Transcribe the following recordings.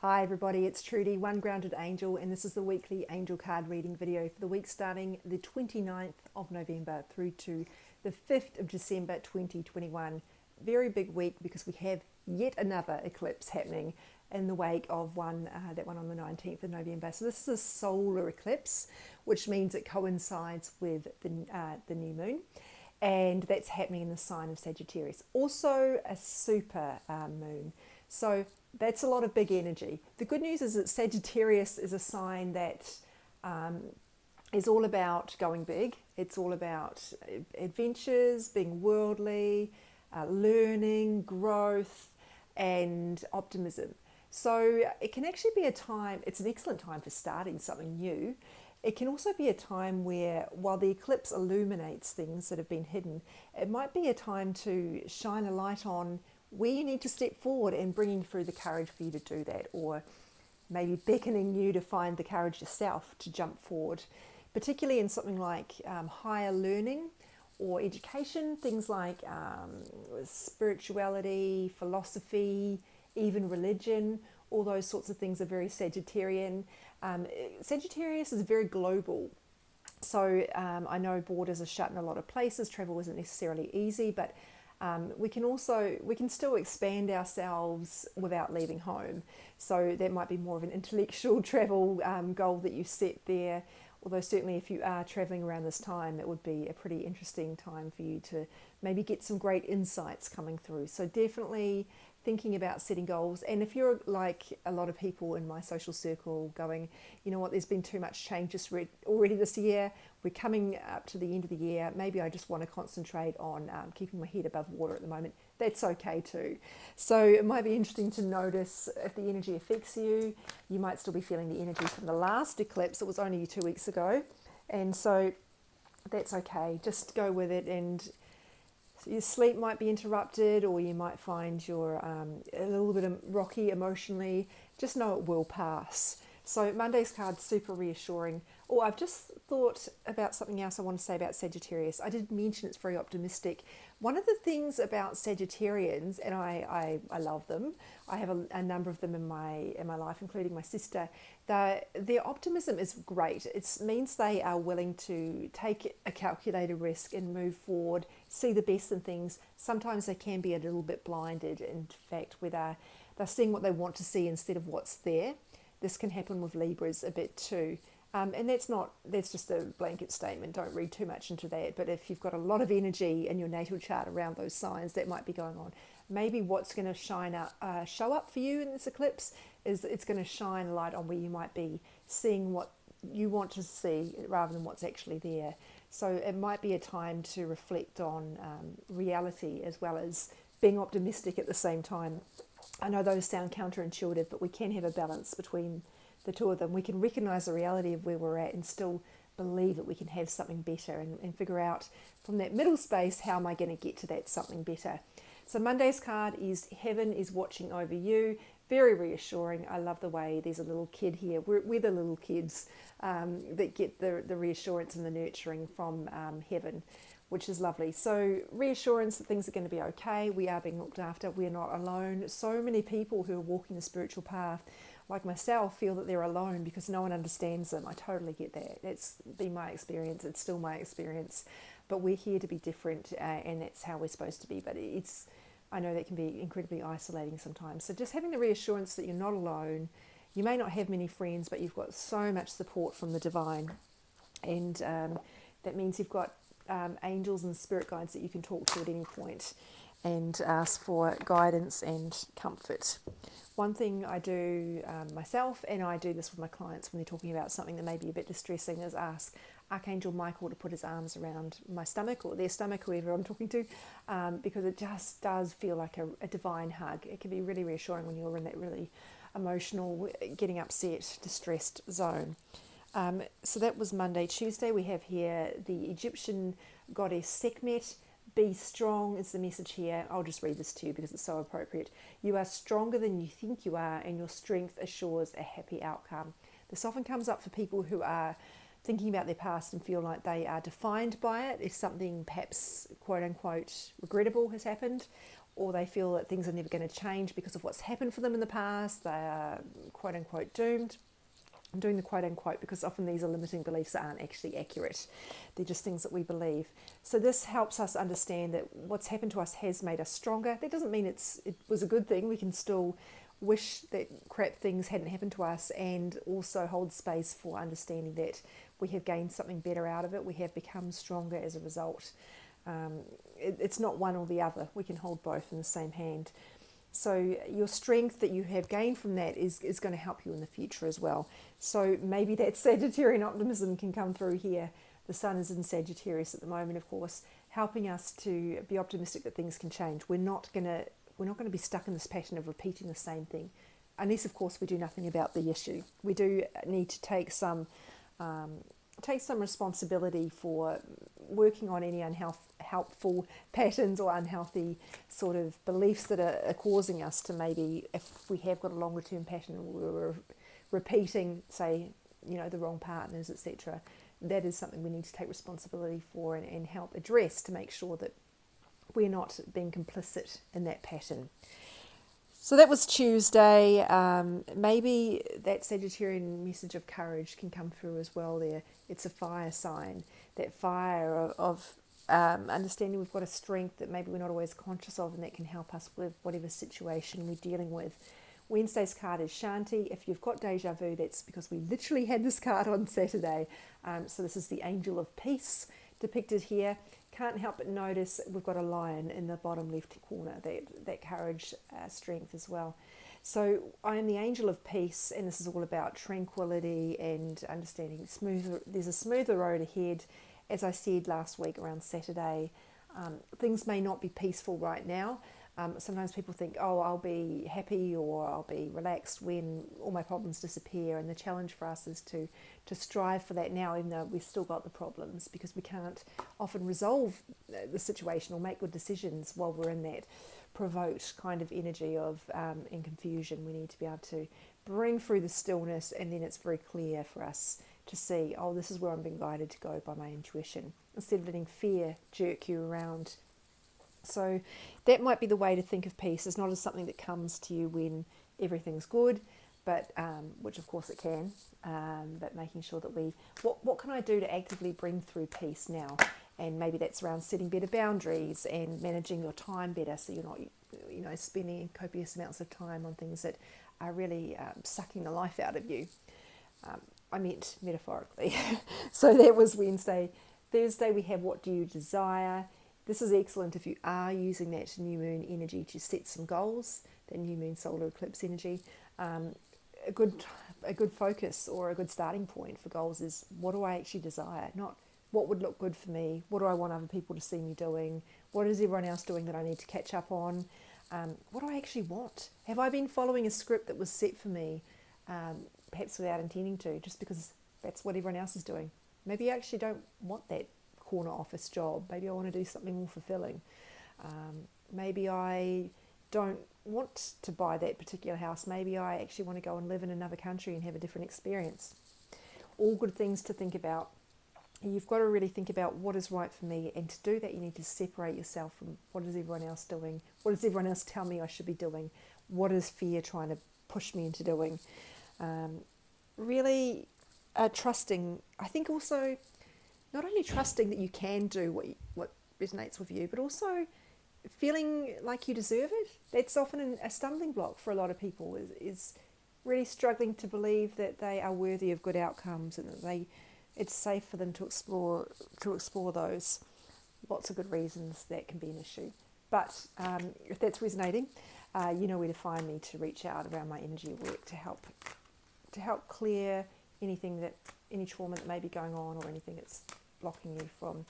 Hi everybody, it's Trudy, One Grounded Angel, and this is the weekly angel card reading video for the week starting the 29th of November through to the 5th of December 2021. Very big week because we have yet another eclipse happening in the wake of that one on the 19th of November. So this is a solar eclipse, which means it coincides with the new moon, and that's happening in the sign of Sagittarius. Also a super moon. So that's a lot of big energy. The good news is that Sagittarius is a sign that is all about going big. It's all about adventures, being worldly, learning, growth, and optimism. So it can actually be a time, it's an excellent time for starting something new. It can also be a time where, while the eclipse illuminates things that have been hidden, it might be a time to shine a light on where you need to step forward and bringing through the courage for you to do that, or maybe beckoning you to find the courage yourself to jump forward, particularly in something like higher learning or education, things like spirituality, philosophy, even religion. All those sorts of things are very Sagittarian. Sagittarius is very global. So I know borders are shut in a lot of places, travel isn't necessarily easy, but we can still expand ourselves without leaving home. So that might be more of an intellectual travel goal that you set there. Although certainly if you are traveling around this time, it would be a pretty interesting time for you to maybe get some great insights coming through. So definitely thinking about setting goals. And if you're like a lot of people in my social circle going, you know what, there's been too much change just already this year, we're coming up to the end of the year, maybe I just want to concentrate on keeping my head above water at the moment, that's okay too. So it might be interesting to notice if the energy affects you. You might still be feeling the energy from the last eclipse. It was only 2 weeks ago, and so that's okay. Just go with it, and your sleep might be interrupted, or you might find you're a little bit rocky emotionally. Just know it will pass. So Monday's card's super reassuring. Oh, I've just thought about something else I want to say about Sagittarius. I did mention it's very optimistic. One of the things about Sagittarians, and I love them, I have a number of them in my life, including my sister, their optimism is great. It means they are willing to take a calculated risk and move forward, see the best in things. Sometimes they can be a little bit blinded, in fact, where they're seeing what they want to see instead of what's there. This can happen with Libras a bit too. And that's just a blanket statement. Don't read too much into that. But if you've got a lot of energy in your natal chart around those signs, that might be going on. Maybe what's going to show up for you in this eclipse is it's going to shine a light on where you might be seeing what you want to see rather than what's actually there. So it might be a time to reflect on reality as well as being optimistic at the same time. I know those sound counterintuitive, but we can have a balance between the two of them. We can recognize the reality of where we're at and still believe that we can have something better, and figure out from that middle space, how am I going to get to that something better? So Monday's card is Heaven is Watching Over You. Very reassuring. I love the way there's a little kid here. We're the little kids that get the reassurance and the nurturing from heaven, which is lovely. So reassurance that things are going to be okay. We are being looked after. We're not alone. So many people who are walking the spiritual path, like myself, feel that they're alone because no one understands them. I totally get that. That's been my experience. It's still my experience. But we're here to be different, and that's how we're supposed to be. But I know that can be incredibly isolating sometimes. So just having the reassurance that you're not alone. You may not have many friends, but you've got so much support from the divine. And that means you've got angels and spirit guides that you can talk to at any point and ask for guidance and comfort. One thing I do myself, and I do this with my clients when they're talking about something that may be a bit distressing, is ask Archangel Michael to put his arms around my stomach or their stomach, whoever I'm talking to, because it just does feel like a divine hug. It can be really reassuring when you're in that really emotional, getting upset, distressed zone. So that was Monday. Tuesday we have here the Egyptian goddess Sekhmet. Be strong is the message here. I'll just read this to you because it's so appropriate. You are stronger than you think you are, and your strength assures a happy outcome. This often comes up for people who are thinking about their past and feel like they are defined by it. If something perhaps quote unquote regrettable has happened, or they feel that things are never going to change because of what's happened for them in the past. They are quote unquote doomed. I'm doing the quote unquote because often these are limiting beliefs that aren't actually accurate. They're just things that we believe. So this helps us understand that what's happened to us has made us stronger. That doesn't mean it was a good thing. We can still wish that crap things hadn't happened to us, and also hold space for understanding that we have gained something better out of it. We have become stronger as a result. It's not one or the other. We can hold both in the same hand. So your strength that you have gained from that is going to help you in the future as well. So maybe that Sagittarian optimism can come through here. The sun is in Sagittarius at the moment, of course, helping us to be optimistic that things can change. We're not going to be stuck in this pattern of repeating the same thing, unless, of course, we do nothing about the issue. We do need to take some responsibility for working on any unhelpful patterns or unhealthy sort of beliefs that are causing us to, maybe, if we have got a longer term pattern, we're repeating, say, the wrong partners, etc. That is something we need to take responsibility for and help address, to make sure that we're not being complicit in that pattern. So that was Tuesday. Maybe that Sagittarian message of courage can come through as well there. It's a fire sign, that fire of understanding we've got a strength that maybe we're not always conscious of, and that can help us with whatever situation we're dealing with. Wednesday's card is Shanti. If you've got deja vu, that's because we literally had this card on Saturday. So this is the Angel of Peace depicted here. Can't help but notice we've got a lion in the bottom left corner, that courage, strength as well. So I am the Angel of Peace, and this is all about tranquility and understanding there's a smoother road ahead. As I said last week around Saturday, things may not be peaceful right now. Sometimes people think, oh, I'll be happy or I'll be relaxed when all my problems disappear. And the challenge for us is to strive for that now, even though we've still got the problems, because we can't often resolve the situation or make good decisions while we're in that provoked kind of energy of in confusion. We need to be able to bring through the stillness, and then it's very clear for us to see, oh, this is where I'm being guided to go by my intuition, instead of letting fear jerk you around. So that might be the way to think of peace. It's not as something that comes to you when everything's good, but which of course it can, but making sure that what can I do to actively bring through peace now? And maybe that's around setting better boundaries and managing your time better, so you're not spending copious amounts of time on things that are really sucking the life out of you. I meant metaphorically. So that was Wednesday. Thursday we have what do you desire? This is excellent if you are using that new moon energy to set some goals, that new moon solar eclipse energy. A good focus or a good starting point for goals is, what do I actually desire? Not what would look good for me. What do I want other people to see me doing? What is everyone else doing that I need to catch up on? What do I actually want? Have I been following a script that was set for me, perhaps without intending to, just because that's what everyone else is doing? Maybe I actually don't want that corner office job. Maybe I want to do something more fulfilling. Maybe I don't want to buy that particular house. Maybe I actually want to go and live in another country and have a different experience. All good things to think about. You've got to really think about what is right for me, and to do that you need to separate yourself from what is everyone else doing. What does everyone else tell me I should be doing? What is fear trying to push me into doing? Really trusting. I think also not only trusting that you can do what resonates with you, but also feeling like you deserve it. That's often a stumbling block for a lot of people, is really struggling to believe that they are worthy of good outcomes, and that it's safe for them to explore those. Lots of good reasons that can be an issue. But if that's resonating, you know where to find me to reach out around my energy work to help clear any trauma that may be going on, or anything that's blocking you from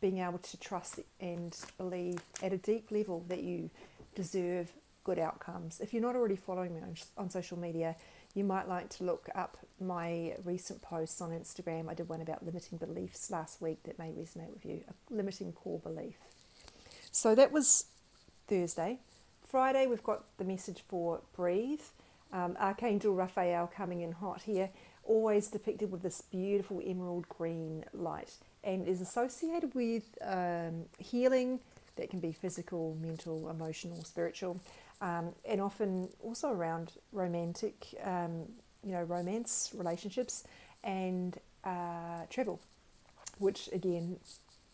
being able to trust and believe at a deep level that you deserve good outcomes. If you're not already following me on social media, you might like to look up my recent posts on Instagram. I did one about limiting beliefs last week that may resonate with you, a limiting core belief. So that was Thursday. Friday, we've got the message for breathe. Archangel Raphael coming in hot here, always depicted with this beautiful emerald green light, and is associated with healing, That can be physical, mental, emotional, spiritual, and often also around romantic, romance, relationships, and travel, which again,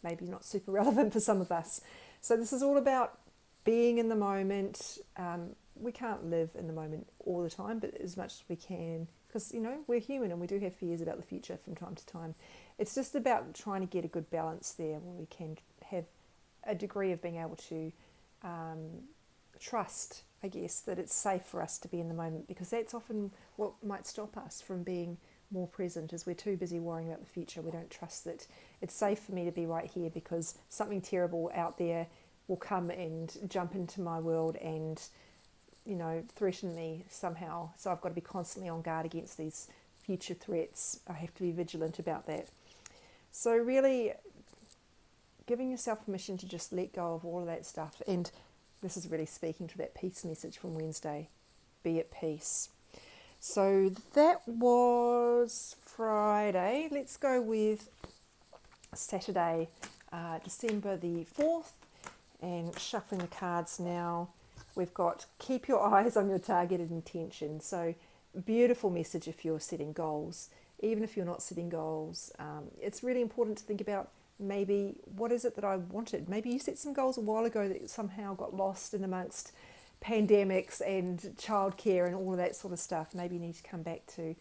maybe not super relevant for some of us. So this is all about being in the moment. We can't live in the moment all the time, but as much as we can, because we're human and we do have fears about the future from time to time. It's just about trying to get a good balance there where we can have a degree of being able to trust, I guess, that it's safe for us to be in the moment, because that's often what might stop us from being more present, as we're too busy worrying about the future. We don't trust that it's safe for me to be right here, because something terrible out there will come and jump into my world and threaten me somehow. So I've got to be constantly on guard against these future threats. I have to be vigilant about that. So really giving yourself permission to just let go of all of that stuff. And this is really speaking to that peace message from Wednesday. Be at peace. So that was Friday. Let's go with Saturday, December the 4th, and shuffling the cards now. We've got keep your eyes on your targeted intention. So beautiful message if you're setting goals. Even if you're not setting goals, it's really important to think about maybe what is it that I wanted. Maybe you set some goals a while ago that somehow got lost in amongst pandemics and childcare and all of that sort of stuff. Maybe you need to come back to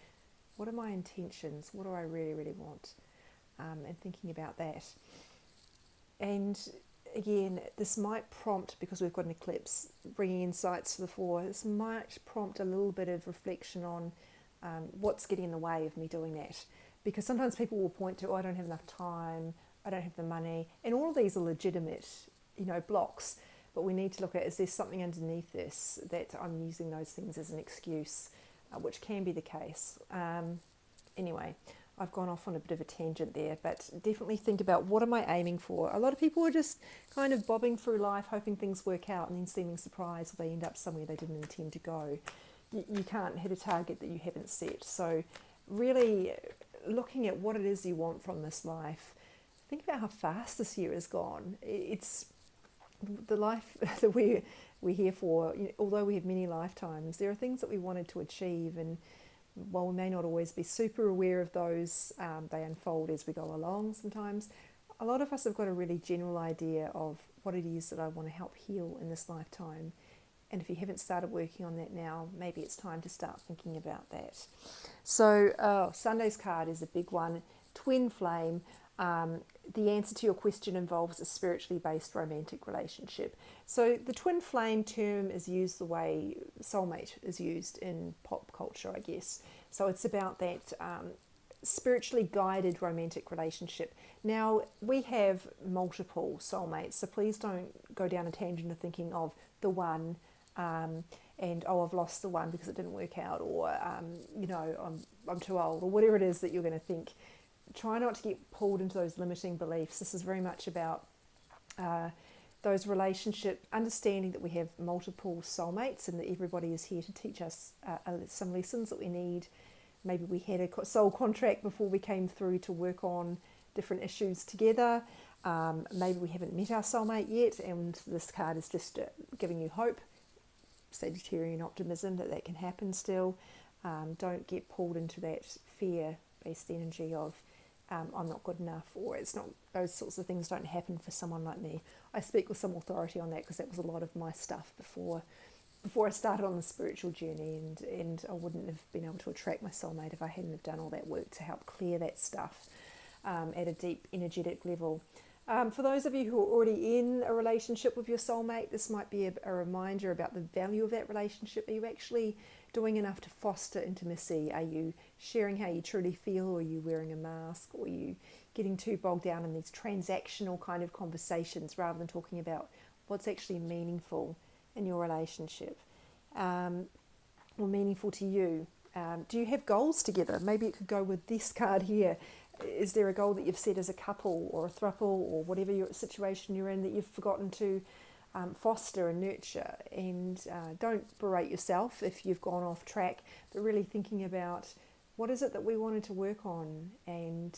what are my intentions? What do I really, really want? And thinking about that. And again, this might prompt, because we've got an eclipse, bringing insights to the fore, this might prompt a little bit of reflection on what's getting in the way of me doing that. Because sometimes people will point to, I don't have enough time, I don't have the money, and all of these are legitimate, blocks. But we need to look at, is there something underneath this that I'm using those things as an excuse, which can be the case. Anyway, I've gone off on a bit of a tangent there, but definitely think about, what am I aiming for? A lot of people are just kind of bobbing through life, hoping things work out, and then seeming surprised or they end up somewhere they didn't intend to go. You can't hit a target that you haven't set. So really looking at what it is you want from this life. Think about how fast this year has gone. It's the life that we're here for. Although we have many lifetimes, there are things that we wanted to achieve, and while we may not always be super aware of those, they unfold as we go along sometimes. A lot of us have got a really general idea of what it is that I want to help heal in this lifetime. And if you haven't started working on that now, maybe it's time to start thinking about that. So Sunday's card is a big one. Twin flame. The answer to your question involves a spiritually based romantic relationship. So the twin flame term is used the way soulmate is used in pop culture, I guess. So it's about that spiritually guided romantic relationship. Now, we have multiple soulmates, so please don't go down a tangent of thinking of the one and, I've lost the one because it didn't work out, or, I'm too old, or whatever it is that you're going to think. Try not to get pulled into those limiting beliefs. This is very much about those relationship, understanding that we have multiple soulmates and that everybody is here to teach us some lessons that we need. Maybe we had a soul contract before we came through to work on different issues together. Maybe we haven't met our soulmate yet, and this card is just giving you hope, Sagittarian optimism, that can happen still. Don't get pulled into that fear-based energy of I'm not good enough, or it's not, those sorts of things don't happen for someone like me. I speak with some authority on that because that was a lot of my stuff before I started on the spiritual journey, and I wouldn't have been able to attract my soulmate if I hadn't have done all that work to help clear that stuff at a deep energetic level. For those of you who are already in a relationship with your soulmate, this might be a reminder about the value of that relationship. Are you actually doing enough to foster intimacy? Are you sharing how you truly feel, or are you wearing a mask, or are you getting too bogged down in these transactional kind of conversations rather than talking about what's actually meaningful in your relationship, or meaningful to you? Do you have goals together? Maybe it could go with this card here. Is there a goal that you've set as a couple or a throuple or whatever your situation you're in that you've forgotten to foster and nurture? And don't berate yourself if you've gone off track, but really thinking about what is it that we wanted to work on. And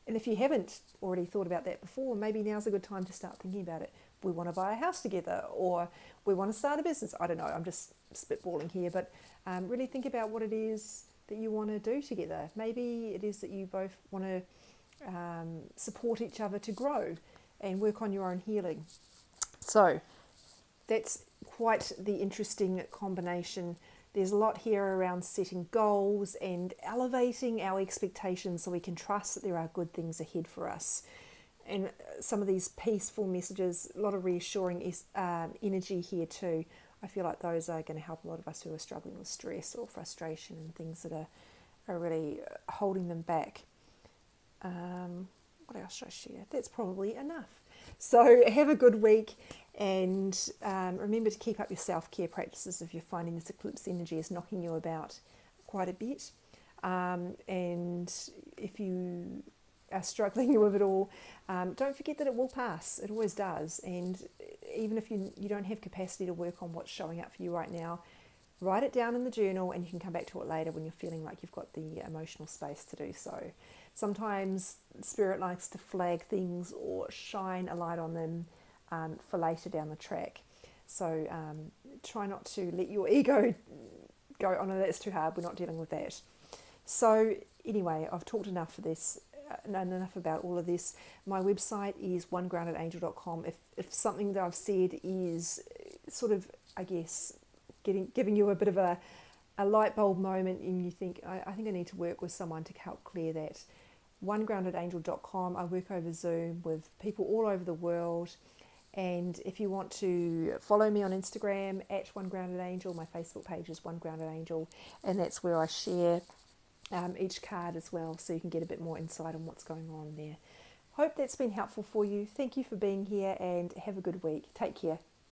if you haven't already thought about that before, maybe now's a good time to start thinking about it. we want to buy a house together, or we want to start a business. I don't know, I'm just spitballing here, but really think about what it is that you want to do together. Maybe it is that you both want to support each other to grow and work on your own healing. So that's quite the interesting combination. There's a lot here around setting goals and elevating our expectations so we can trust that there are good things ahead for us. And some of these peaceful messages, a lot of reassuring energy here too. I feel like those are going to help a lot of us who are struggling with stress or frustration and things that are really holding them back. What else should I share? That's probably enough. So have a good week, and remember to keep up your self-care practices if you're finding this eclipse energy is knocking you about quite a bit. And if you are struggling with it all, don't forget that it will pass. It always does. And even if you don't have capacity to work on what's showing up for you right now, write it down in the journal, and you can come back to it later when you're feeling like you've got the emotional space to do so. Sometimes Spirit likes to flag things or shine a light on them for later down the track. So try not to let your ego go, oh no, that's too hard, we're not dealing with that. So anyway, I've talked enough for this, enough about all of this. My website is onegroundedangel.com. If something that I've said is sort of, I guess, giving you a bit of a light bulb moment and you think, I think I need to work with someone to help clear that, onegroundedangel.com. I work over Zoom with people all over the world. And if you want to follow me on Instagram at onegroundedangel, my Facebook page is onegroundedangel, and that's where I share each card as well, so you can get a bit more insight on what's going on there. Hope that's been helpful for you. Thank you for being here, and have a good week. Take care.